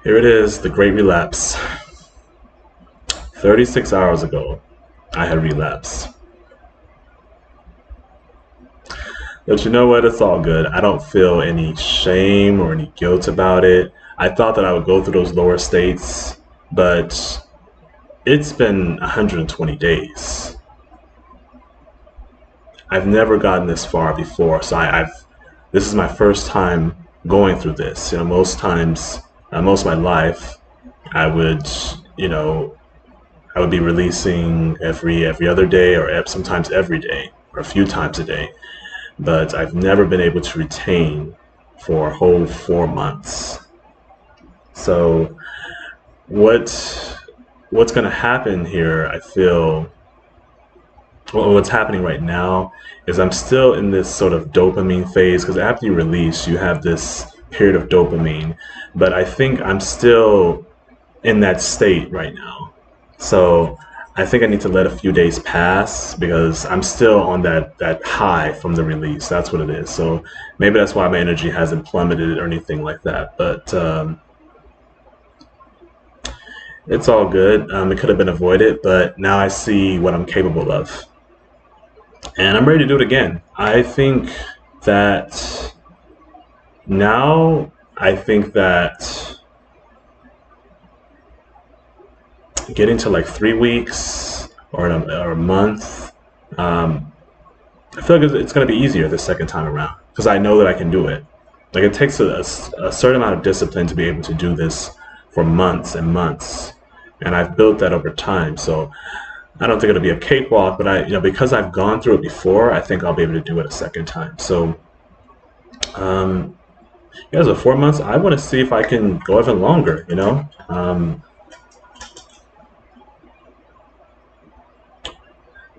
Here it is, the great relapse. 36 hours ago, I had relapsed. But you know what? It's all good. I don't feel any shame or any guilt about it. I thought that I would go through those lower states, but it's been 120 days. I've never gotten this far before, so I've this is my first time going through this. Most times, most of my life, I would, you know, I would be releasing every other day, or sometimes every day, or a few times a day. But I've never been able to retain for a whole 4 months. So what what's going to happen here? I feel what's happening right now is I'm still in this sort of dopamine phase because after you release, you have this period of dopamine. But I think I'm still in that state right now. So I think I need to let a few days pass because I'm still on that high from the release. That's what it is. So maybe that's why my energy hasn't plummeted or anything like that. But it's all good. It could have been avoided, but now I see what I'm capable of. And I'm ready to do it again. That I think that getting to like 3 weeks or a month, I feel like it's going to be easier the second time around because I know that I can do it. Like it takes a certain amount of discipline to be able to do this for months and months, and I've built that over time. So I don't think it'll be a cakewalk, but because I've gone through it before, I think I'll be able to do it a second time. So, um, yeah, so 4 months. I want to see if I can go even longer.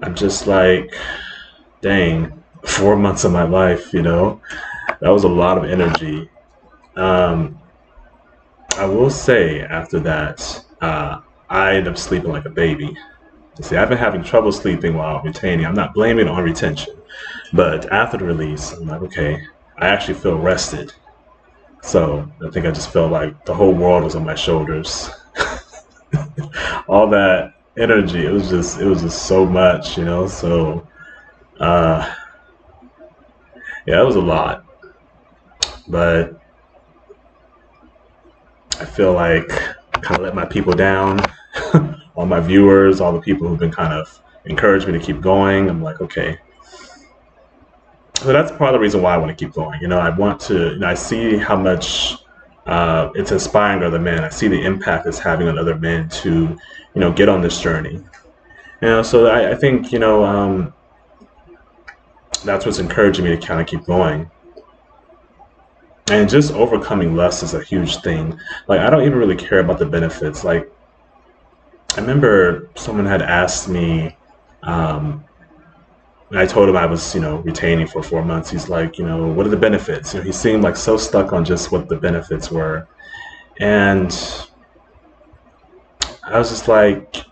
I'm just like, dang, 4 months of my life. That was a lot of energy. Um, I will say after that, I ended up sleeping like a baby. See, I've been having trouble sleeping while retaining. I'm not blaming it on retention, but after the release, I'm like, okay, I actually feel rested. So I think I just felt like the whole world was on my shoulders. All that energy, it was just so much. So uh, yeah, it was a lot, but I feel like I kind of let my people down, all my viewers, all the people who've been kind of encouraged me to keep going. I'm like, okay. So that's part of the reason why I want to keep going. I want to, I see how much it's inspiring other men. I see the impact it's having on other men to, get on this journey. So I think, that's what's encouraging me to kind of keep going. And just overcoming lust is a huge thing. Like, I don't even really care about the benefits. Like, I remember someone had asked me, um, and I told him I was, retaining for 4 months. He's like, what are the benefits? He seemed like so stuck on just what the benefits were. And I was just like,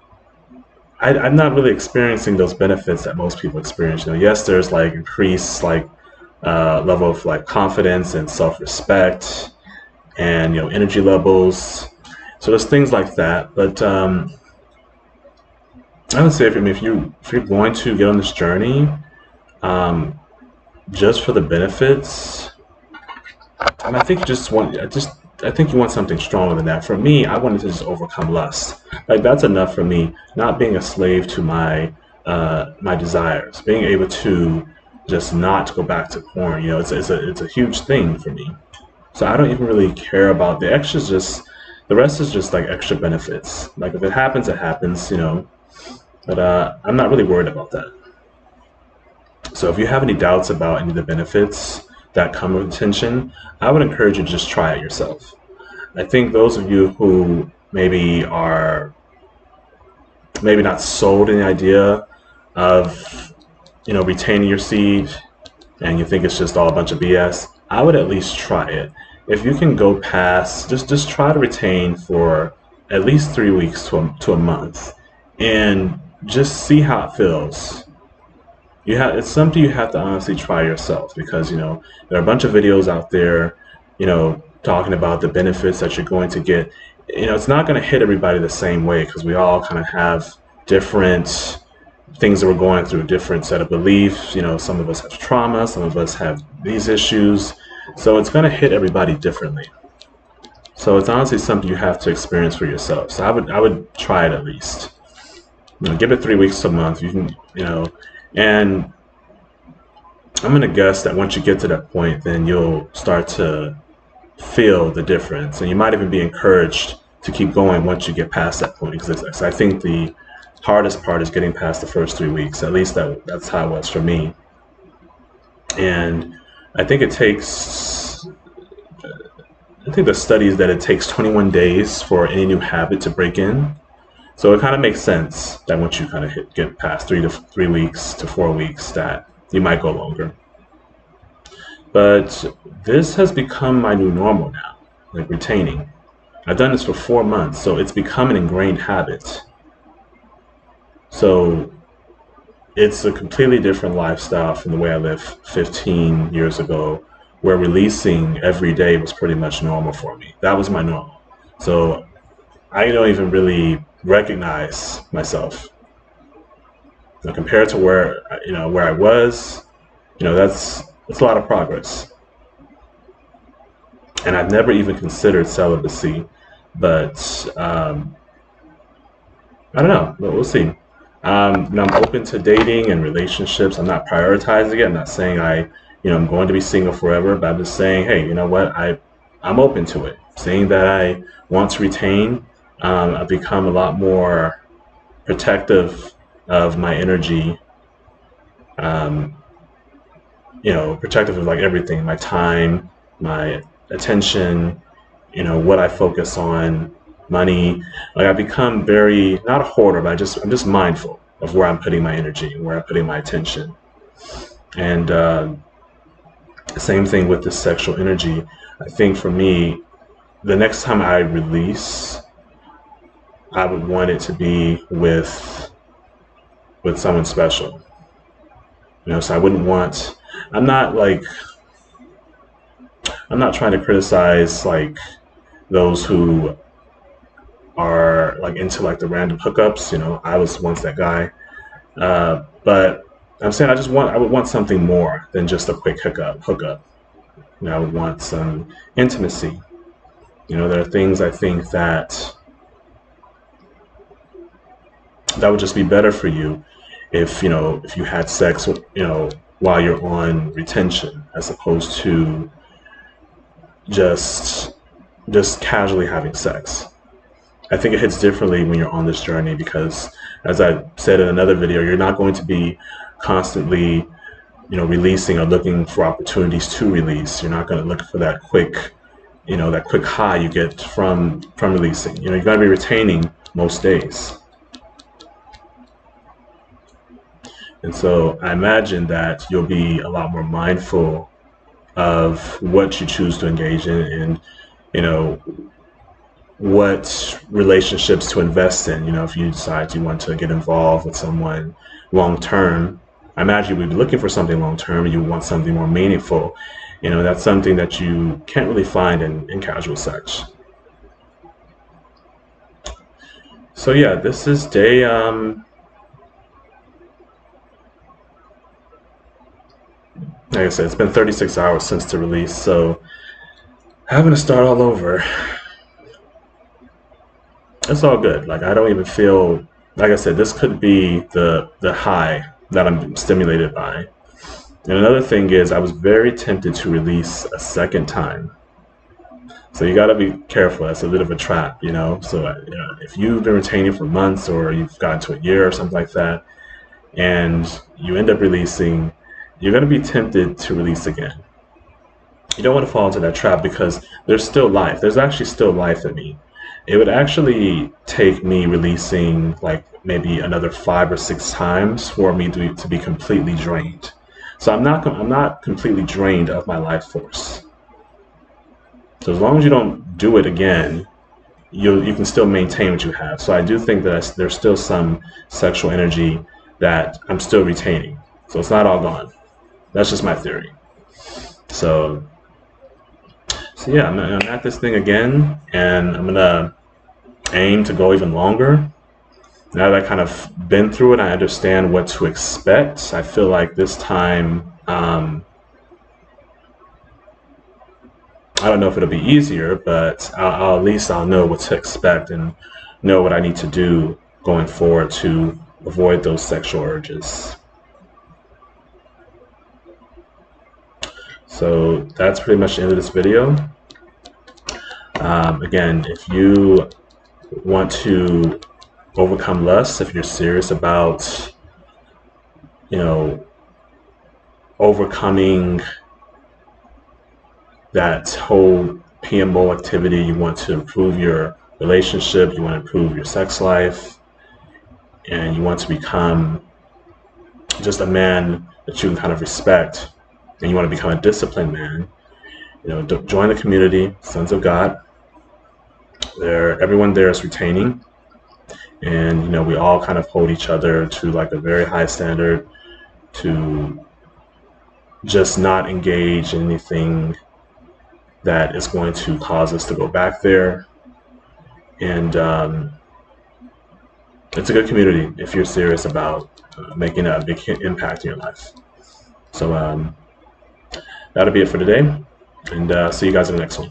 I'm not really experiencing those benefits that most people experience. Yes, there's like increased like level of like confidence and self-respect and, energy levels. So there's things like that. But I would say if you're going to get on this journey, um, just for the benefits, I think you just want I think you want something stronger than that. For me, I wanted to just overcome lust. Like that's enough for me. Not being a slave to my desires, being able to just not go back to porn. It's a huge thing for me. So I don't even really care about the extras. Just the rest is just like extra benefits. Like if it happens, it happens. But I'm not really worried about that. So if you have any doubts about any of the benefits that come with attention, I would encourage you to just try it yourself. I think those of you who maybe are maybe not sold in the idea of retaining your seed and you think it's just all a bunch of BS, I would at least try it. If you can go past, just try to retain for at least 3 weeks to a month and just see how it feels. It's something you have to honestly try yourself because there are a bunch of videos out there. talking about the benefits that you're going to get. It's not going to hit everybody the same way because we all kind of have different things that we're going through, different set of beliefs. Some of us have trauma, some of us have these issues. So it's going to hit everybody differently. So it's honestly something you have to experience for yourself. So I would try it at least. Give it 3 weeks to a month. You can, and I'm going to guess that once you get to that point, then you'll start to feel the difference. And you might even be encouraged to keep going once you get past that point. Because I think the hardest part is getting past the first 3 weeks. At least that's how it was for me. And I think the study is that it takes 21 days for any new habit to break in. So it kind of makes sense that once you kind of get past 3 weeks to 4 weeks, that you might go longer. But this has become my new normal now, like retaining. I've done this for 4 months, so it's become an ingrained habit. So it's a completely different lifestyle from the way I lived 15 years ago, where releasing every day was pretty much normal for me. That was my normal. So I don't even really recognize myself. Compared to where I was, that's a lot of progress. And I've never even considered celibacy, but I don't know, but we'll see. I'm open to dating and relationships. I'm not prioritizing it. I'm not saying I'm going to be single forever, but I'm just saying, hey, you know what? I'm open to it. Saying that I want to retain, I've become a lot more protective of my energy. Protective of like everything, my time, my attention, what I focus on, money. Like I've become very, not a hoarder, but I'm just mindful of where I'm putting my energy and where I'm putting my attention. And same thing with the sexual energy. I think for me, the next time I release, I would want it to be with someone special. So I wouldn't want. I'm not trying to criticize like those who are like into like the random hookups. I was once that guy, but I'm saying I would want something more than just a quick hookup. I would want some intimacy. There are things I think that would just be better for you if you had sex while you're on retention, as opposed to just casually having sex. I think it hits differently when you're on this journey because, as I said in another video, you're not going to be constantly releasing or looking for opportunities to release. You're not going to look for that quick high you get from releasing. You're going to be retaining most days. And so I imagine that you'll be a lot more mindful of what you choose to engage in and, what relationships to invest in. If you decide you want to get involved with someone long term, I imagine you'll be looking for something long term and you want something more meaningful. That's something that you can't really find in casual sex. So yeah, this is day like I said, it's been 36 hours since the release, so having to start all over, it's all good. Like I don't even feel, like I said, this could be the high that I'm stimulated by. And another thing is I was very tempted to release a second time. So you got to be careful. That's a bit of a trap, So if you've been retaining for months or you've gotten to a year or something like that, and you end up releasing, you're going to be tempted to release again. You don't want to fall into that trap because there's still life. There's actually still life in me. It would actually take me releasing like maybe another 5 or 6 times for me to be completely drained. So I'm not completely drained of my life force. So as long as you don't do it again, you can still maintain what you have. So I do think that there's still some sexual energy that I'm still retaining. So it's not all gone. That's just my theory. So So yeah, I'm at this thing again, and I'm gonna aim to go even longer. Now that I kind of been through it, I understand what to expect. I feel like this time, I don't know if it'll be easier, but at least I'll know what to expect and know what I need to do going forward to avoid those sexual urges. So that's pretty much the end of this video. Again, if you want to overcome lust, if you're serious about, you know, overcoming that whole PMO activity, you want to improve your relationship, you want to improve your sex life, and you want to become just a man that you can kind of respect, and you want to become a disciplined man, join the community, Sons of God. Everyone there is retaining, and we all kind of hold each other to like a very high standard to just not engage in anything that is going to cause us to go back there. And it's a good community if you're serious about making a big impact in your life. So that'll be it for today, and see you guys in the next one.